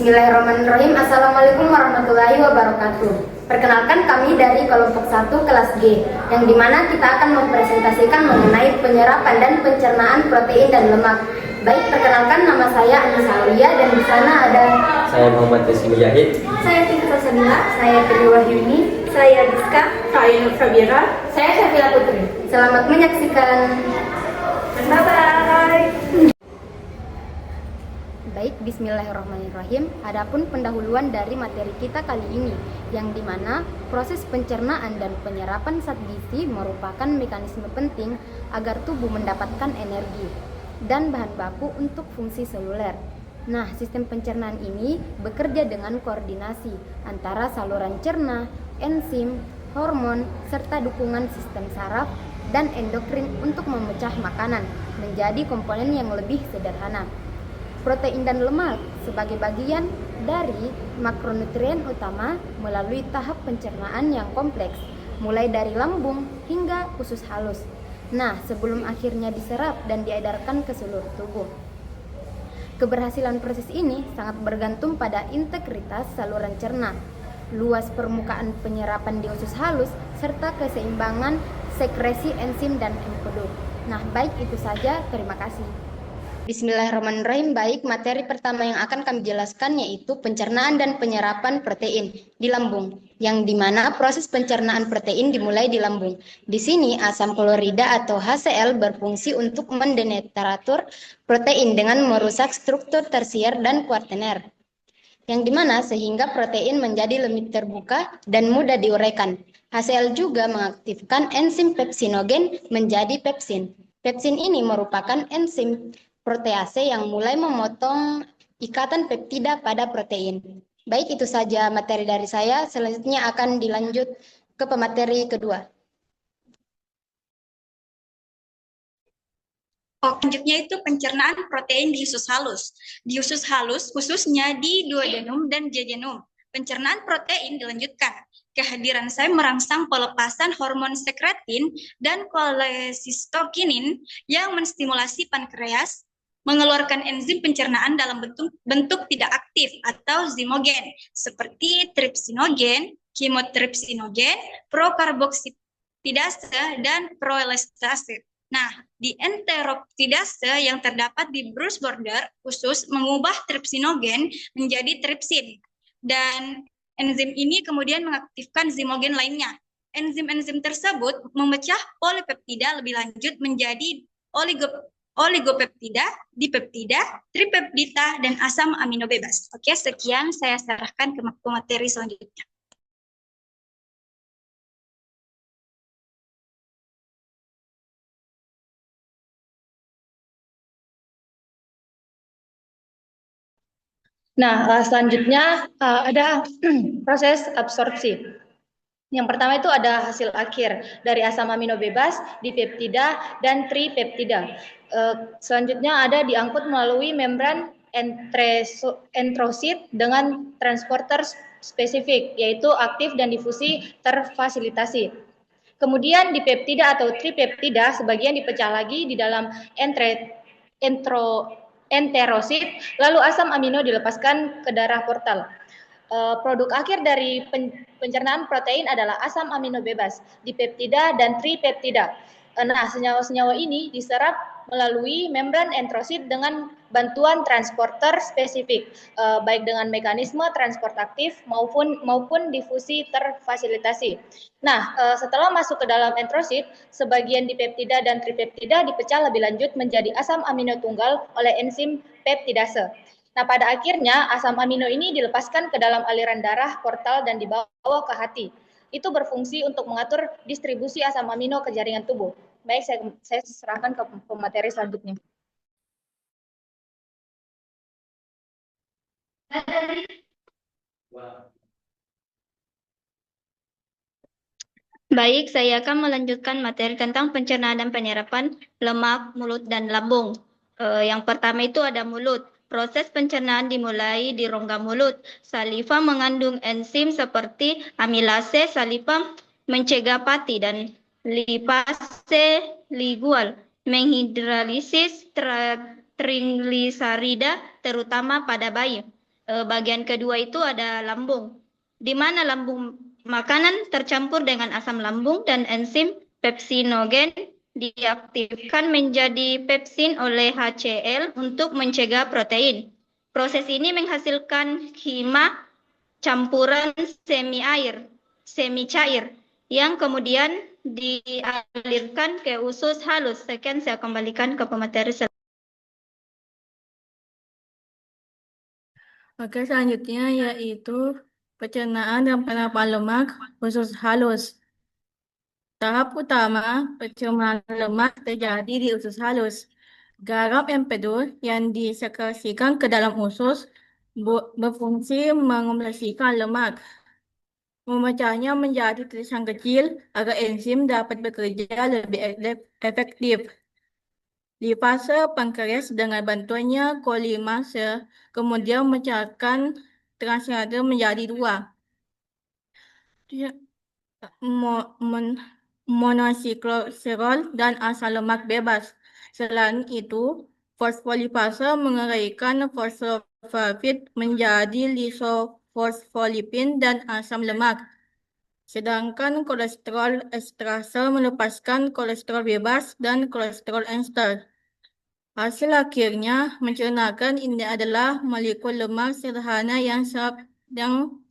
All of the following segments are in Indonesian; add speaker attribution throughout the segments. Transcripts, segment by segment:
Speaker 1: Bismillahirrahmanirrahim. Assalamualaikum warahmatullahi wabarakatuh. Perkenalkan, kami dari kelompok 1 kelas G, yang dimana kita akan mempresentasikan mengenai penyerapan dan pencernaan protein dan lemak. Baik, perkenalkan, nama saya Anissa Aulia dan di sana ada
Speaker 2: saya Muhammad Rizky Mujahid,
Speaker 1: saya Tika Sabila, saya Tri Wahyuni, saya Diska,
Speaker 3: saya Nur Sabira,
Speaker 1: saya Syafila Putri. Selamat menyaksikan.
Speaker 3: Bye-bye.
Speaker 1: Baik, bismillahirrahmanirrahim. Adapun pendahuluan dari materi kita kali ini, yang dimana proses pencernaan dan penyerapan zat gizi merupakan mekanisme penting agar tubuh mendapatkan energi dan bahan baku untuk fungsi seluler. Nah, sistem pencernaan ini bekerja dengan koordinasi antara saluran cerna, enzim, hormon, serta dukungan sistem saraf dan endokrin untuk memecah makanan menjadi komponen yang lebih sederhana. Protein dan lemak sebagai bagian dari makronutrien utama melalui tahap pencernaan yang kompleks, mulai dari lambung hingga usus halus. Nah, sebelum akhirnya diserap dan diedarkan ke seluruh tubuh. Keberhasilan proses ini sangat bergantung pada integritas saluran cerna, luas permukaan penyerapan di usus halus, serta keseimbangan sekresi enzim dan empedu. Nah, baik itu saja. Terima kasih. Bismillahirrahmanirrahim. Baik, materi pertama yang akan kami jelaskan yaitu pencernaan dan penyerapan protein di lambung, yang dimana proses pencernaan protein dimulai di lambung. Di sini asam klorida atau HCl berfungsi untuk mendenatur protein dengan merusak struktur tersier dan kuaterner, yang dimana sehingga protein menjadi lebih terbuka dan mudah diuraikan. HCl juga mengaktifkan enzim pepsinogen menjadi pepsin. Pepsin ini merupakan enzim protease yang mulai memotong ikatan peptida pada protein. Baik, itu saja materi dari saya. Selanjutnya akan dilanjut ke pemateri kedua.
Speaker 3: Selanjutnya itu pencernaan protein di usus halus. Di usus halus, khususnya di duodenum dan jejunum, pencernaan protein dilanjutkan. Kehadiran sel merangsang pelepasan hormon sekretin dan kolesistokinin yang menstimulasi pankreas mengeluarkan enzim pencernaan dalam bentuk tidak aktif atau zimogen seperti tripsinogen, kimotripsinogen, prokarboksipidase, dan proelastase. Nah, di enteropsidase yang terdapat di Bruce border khusus mengubah tripsinogen menjadi tripsin, dan enzim ini kemudian mengaktifkan zimogen lainnya. Enzim-enzim tersebut memecah polipeptida lebih lanjut menjadi oligopeptida, dipeptida, tripeptida, dan asam amino bebas. Oke, sekian saya serahkan ke materi selanjutnya.
Speaker 4: Nah, selanjutnya ada proses absorpsi. Yang pertama itu ada hasil akhir dari asam amino bebas, dipeptida, dan tripeptida. Selanjutnya ada diangkut melalui membran enterosit dengan transporter spesifik, yaitu aktif dan difusi terfasilitasi. Kemudian dipeptida atau tripeptida sebagian dipecah lagi di dalam enterosit, lalu asam amino dilepaskan ke darah portal. Produk akhir dari pencernaan protein adalah asam amino bebas, dipeptida, dan tripeptida. Nah, senyawa-senyawa ini diserap melalui membran enterosit dengan bantuan transporter spesifik, baik dengan mekanisme transport aktif maupun difusi terfasilitasi. Nah, setelah masuk ke dalam enterosit, sebagian dipeptida dan tripeptida dipecah lebih lanjut menjadi asam amino tunggal oleh enzim peptidase. Nah, pada akhirnya asam amino ini dilepaskan ke dalam aliran darah portal dan dibawa ke hati. Itu berfungsi untuk mengatur distribusi asam amino ke jaringan tubuh. Baik, saya serahkan ke pemateri selanjutnya.
Speaker 5: Baik, saya akan melanjutkan materi tentang pencernaan dan penyerapan lemak, mulut, dan lambung. Yang pertama itu ada mulut. Proses pencernaan dimulai di rongga mulut. Saliva mengandung enzim seperti amilase. Saliva mencegah pati dan lipase lingual menghidralisis trigliserida terutama pada bayi. bagian kedua itu ada lambung, di mana lambung makanan tercampur dengan asam lambung dan enzim pepsinogen diaktifkan menjadi pepsin oleh HCl untuk mencegah protein. Proses ini menghasilkan hima campuran semi cair, yang kemudian dialirkan ke usus halus. Sekian saya kembalikan ke pemateri.
Speaker 6: Oke, selanjutnya yaitu pencernaan dan penerapan lemak usus halus. Tahap utama pencernaan lemak terjadi di usus halus. Garam empedu yang disekresikan ke dalam usus berfungsi mengompresikan lemak, memecahnya menjadi tetesan kecil agar enzim dapat bekerja lebih efektif. Di fase pankreas dengan bantuannya kolimase kemudian memecahkan transnatrium menjadi dua. Monosikloserol dan asam lemak bebas. Selain itu, fosfolipase mengeraikan fosfolipid menjadi lisofosfolipin dan asam lemak. Sedangkan kolesterol esterase melepaskan kolesterol bebas dan kolesterol ester. Hasil akhirnya mencernakan ini adalah molekul lemak sederhana yang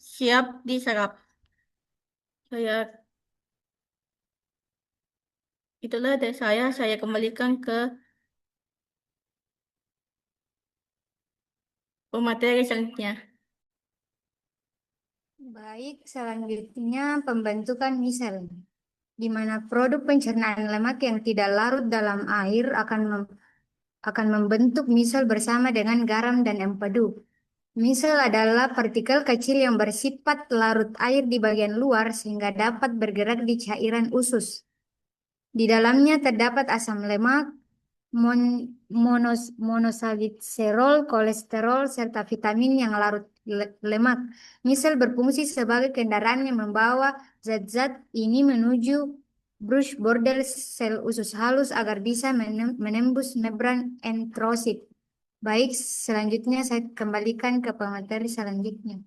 Speaker 6: siap diserap. Itulah dari saya kembalikan ke pemateri selanjutnya.
Speaker 1: Baik, selanjutnya pembentukan misel, di mana produk pencernaan lemak yang tidak larut dalam air akan membentuk misel bersama dengan garam dan empedu. Misel adalah partikel kecil yang bersifat larut air di bagian luar sehingga dapat bergerak di cairan usus. Di dalamnya terdapat asam lemak, monosalitserol, kolesterol, serta vitamin yang larut lemak. Misel berfungsi sebagai kendaraan yang membawa zat-zat ini menuju brush border sel usus halus agar bisa menembus membran enterosit. Baik, selanjutnya saya kembalikan ke pemateri selanjutnya.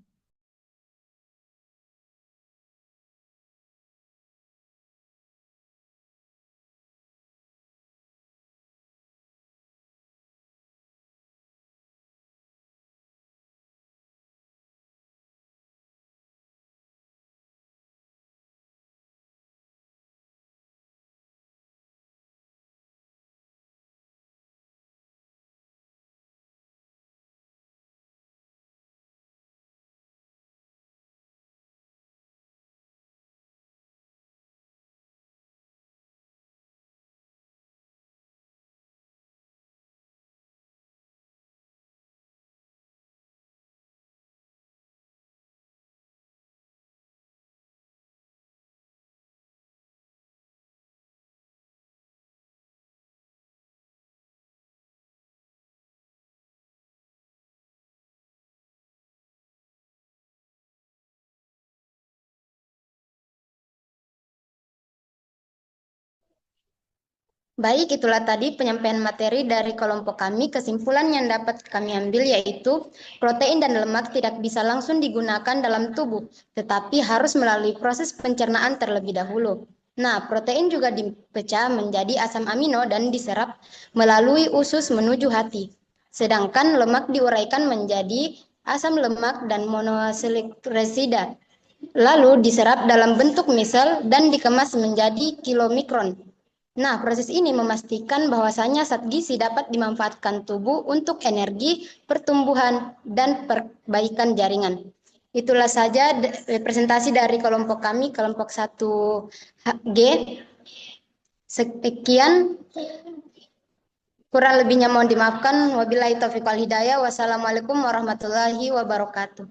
Speaker 1: Baik, itulah tadi penyampaian materi dari kelompok kami. Kesimpulan yang dapat kami ambil yaitu protein dan lemak tidak bisa langsung digunakan dalam tubuh, tetapi harus melalui proses pencernaan terlebih dahulu. Nah, protein juga dipecah menjadi asam amino dan diserap melalui usus menuju hati. Sedangkan lemak diuraikan menjadi asam lemak dan monosaccharida. Lalu diserap dalam bentuk misel dan dikemas menjadi kilomikron. Nah, proses ini memastikan bahwasanya zat gizi dapat dimanfaatkan tubuh untuk energi, pertumbuhan, dan perbaikan jaringan. Itulah saja presentasi dari kelompok kami, kelompok 1G. Sekian, kurang lebihnya mohon dimaafkan. Wabillahi taufiq wal hidayah. Wassalamualaikum warahmatullahi wabarakatuh.